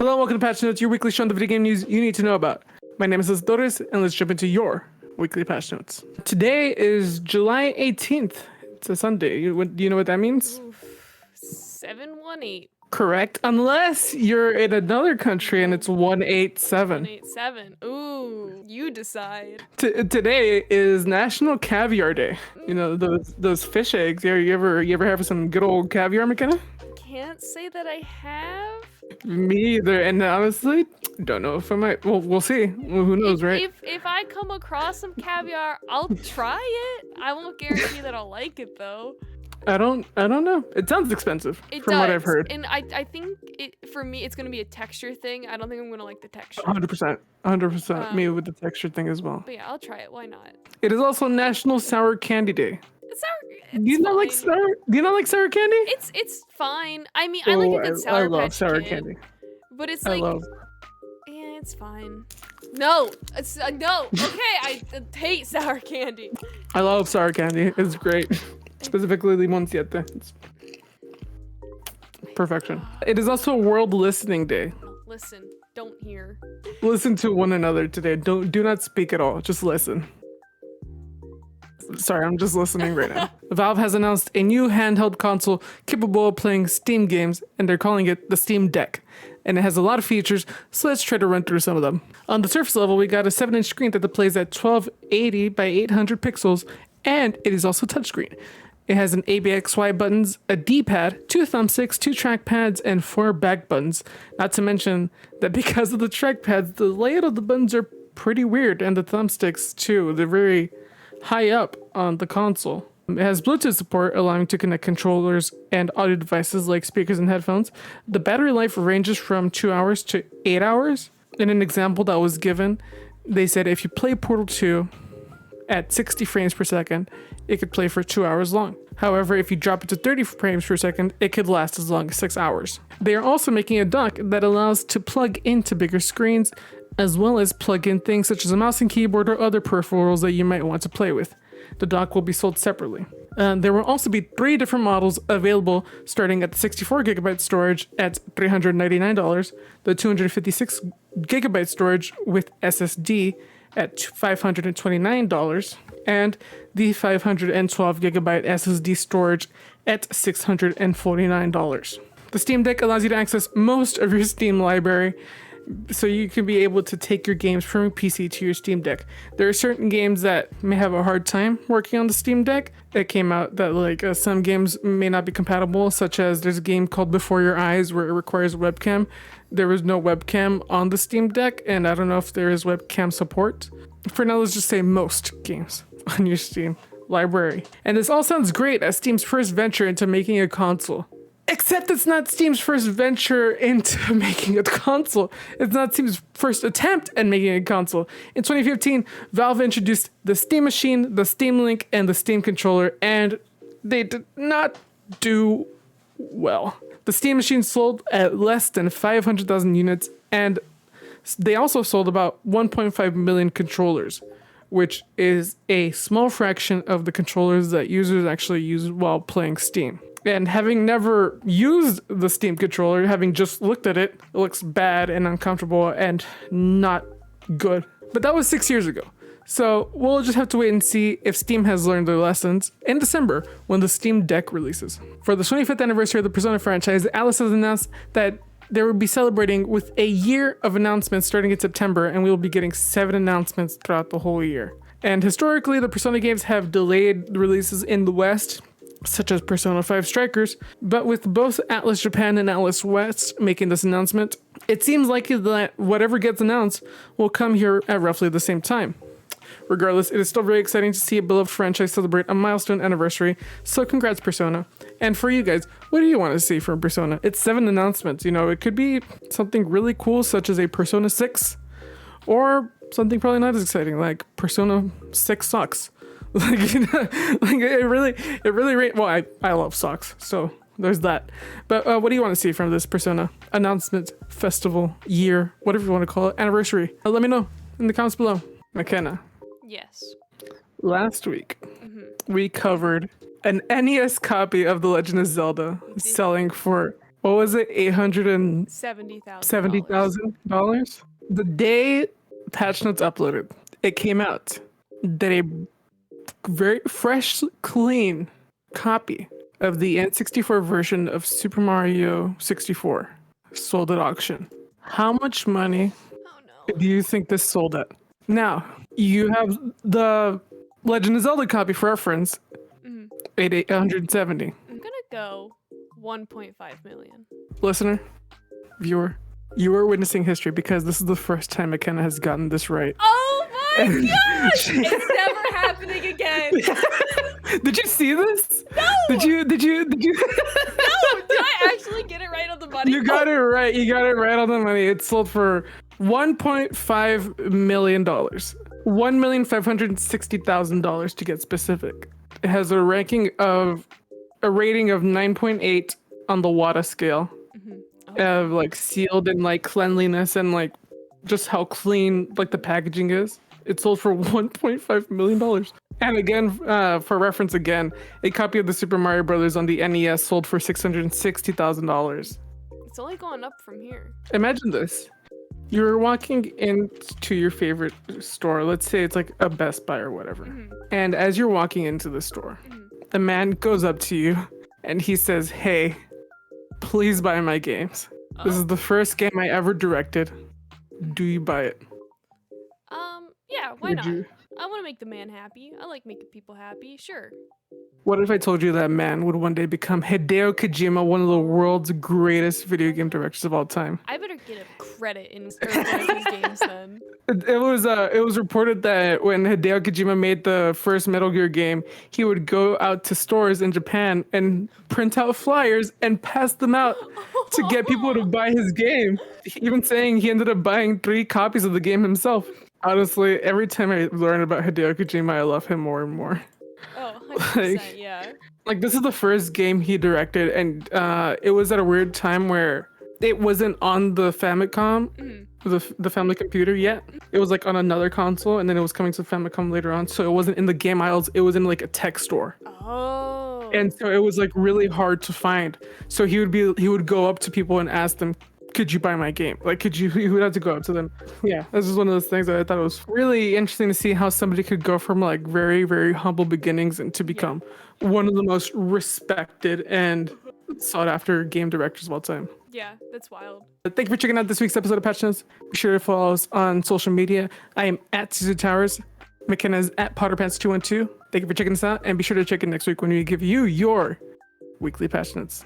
Hello, welcome to Patch Notes, your weekly show on the video game news you need to know about. My name is Liz Torres, and let's jump into your weekly Patch Notes. Today is July 18th. It's a Sunday. Do you know what that means? Oof. 718. Correct, unless you're in another country and it's 187. 187. Ooh, you decide. Today is National Caviar Day. You know those fish eggs. You ever have some good old caviar, McKenna? Can't say that I have. Me either, and honestly, don't know if I might. Well, we'll see. Well, who knows, right? If I come across some caviar, I'll try it. I won't guarantee that I'll like it though. I don't know. It sounds expensive from what I've heard. And I think for me it's gonna be a texture thing. I don't think I'm gonna like the texture. 100%. Me with the texture thing as well. But yeah, I'll try it. Why not? It is also National Sour Candy Day. It's sour. Do you not like sour? Do you not like sour candy? It's fine. I mean, I like a good sour. I love Patch sour Kid, candy. But it's I like, love. yeah, it's fine. No, it's no. Okay, I hate sour candy. I love sour candy. It's great. Specifically limonciete. It's perfection. It is also World Listening Day. Listen, don't hear. Listen to one another today. Do not speak at all. Just listen. Sorry, I'm just listening right now. Valve has announced a new handheld console capable of playing Steam games, and they're calling it the SteamDeck. And it has a lot of features, so let's try to run through some of them. On the surface level, we got a 7-inch screen that plays at 1280 by 800 pixels, and it is also touchscreen. It has an ABXY buttons, a D-pad, 2 thumbsticks, 2 trackpads, and 4 back buttons. Not to mention that because of the trackpads, the layout of the buttons are pretty weird, and the thumbsticks too. They're very high up on the console. It has Bluetooth support, allowing to connect controllers and audio devices like speakers and headphones. The battery life ranges from 2 hours to 8 hours. In an example that was given, they said if you play Portal 2 at 60 frames per second, it could play for 2 hours long. However, if you drop it to 30 frames per second, it could last as long as 6 hours. They are also making a dock that allows to plug into bigger screens, as well as plug in things such as a mouse and keyboard or other peripherals that you might want to play with. The dock will be sold separately. There will also be 3 different models available, starting at the 64GB storage at $399, the 256GB storage with SSD at $529, and the 512GB SSD storage at $649. The Steam Deck allows you to access most of your Steam library, so you can be able to take your games from your PC to your Steam Deck. There are certain games that may have a hard time working on the Steam Deck. It came out that some games may not be compatible, such as there's a game called Before Your Eyes where it requires webcam. There was no webcam on the Steam Deck, and I don't know if there is webcam support. For now, let's just say most games on your Steam library. And this all sounds great as Steam's first venture into making a console. Except it's not Steam's first venture into making a console. It's not Steam's first attempt at making a console. In 2015, Valve introduced the Steam Machine, the Steam Link, and the Steam Controller, and they did not do well. The Steam Machine sold at less than 500,000 units, and they also sold about 1.5 million controllers, which is a small fraction of the controllers that users actually use while playing Steam. And having never used the Steam controller, having just looked at it, it looks bad and uncomfortable and not good. But that was 6 years ago. So we'll just have to wait and see if Steam has learned their lessons in December when the Steam Deck releases. For the 25th anniversary of the Persona franchise, Alice has announced that they will be celebrating with a year of announcements starting in September, and we will be getting 7 announcements throughout the whole year. And historically, the Persona games have delayed releases in the West, such as Persona 5 Strikers, but with both Atlas Japan and Atlas West making this announcement, it seems likely that whatever gets announced will come here at roughly the same time. Regardless, it is still very exciting to see a beloved franchise celebrate a milestone anniversary, so congrats Persona. And for you guys, what do you want to see from Persona? It's 7 announcements, it could be something really cool such as a Persona 6, or something probably not as exciting like Persona 6 Sucks. It really, well, I love socks, so there's that. But what do you want to see from this Persona announcement, festival, year, whatever you want to call it, anniversary? Let me know in the comments below. McKenna. Yes. Last week, we covered an NES copy of The Legend of Zelda selling for what was it? $70,000. $870,000. The day patch notes uploaded, it came out that a very fresh, clean copy of the N64 version of Super Mario 64 sold at auction. How much money Oh no. do you think this sold at? Now, you have the Legend of Zelda copy for reference at 870. I'm gonna go 1.5 million. Listener, viewer, you are witnessing history because this is the first time McKenna has gotten this right. Oh my gosh! It's never happening again. Did you see this? No! Did you? No! Did I actually get it right on the money? You got it right. You got it right on the money. It sold for $1.5 million. $1,560,000 to get specific. It has a rating of 9.8 on the WADA scale. Of like sealed and like cleanliness and like just how clean like the packaging is. It sold for $1.5 million. And again, for reference again, a copy of the Super Mario Brothers on the NES sold for $660,000. It's only going up from here. Imagine this. You're walking into your favorite store. Let's say it's like a Best Buy or whatever. And as you're walking into the store, a man goes up to you and he says, "Hey, please buy my games. This is the first game I ever directed. Do you buy it?" Yeah, why Would not? you? I want to make the man happy. I like making people happy. Sure. What if I told you that man would one day become Hideo Kojima, one of the world's greatest video game directors of all time? I better get a credit in one of these games then. It was reported that when Hideo Kojima made the first Metal Gear game, he would go out to stores in Japan and print out flyers and pass them out to get people to buy his game. Even saying he ended up buying 3 copies of the game himself. Honestly, every time I learn about Hideo Kojima, I love him more and more. Oh, 100%, yeah. Like, this is the first game he directed, and it was at a weird time where it wasn't on the Famicom, the family computer yet. It was like on another console, and then it was coming to Famicom later on. So it wasn't in the game aisles. It was in like a tech store. Oh. And so it was like really hard to find. So he would go up to people and ask them, "Could you buy my game?" Like, he would have to go up to them. Yeah, this is one of those things that I thought was really interesting to see how somebody could go from like very, very humble beginnings and to become one of the most respected and sought after game directors of all time. Yeah, that's wild. Thank you for checking out this week's episode of Patch Notes. Be sure to follow us on social media. I am at Caesar Towers. McKenna is at PotterPants212. Thank you for checking us out, and be sure to check in next week when we give you your weekly Patch Notes.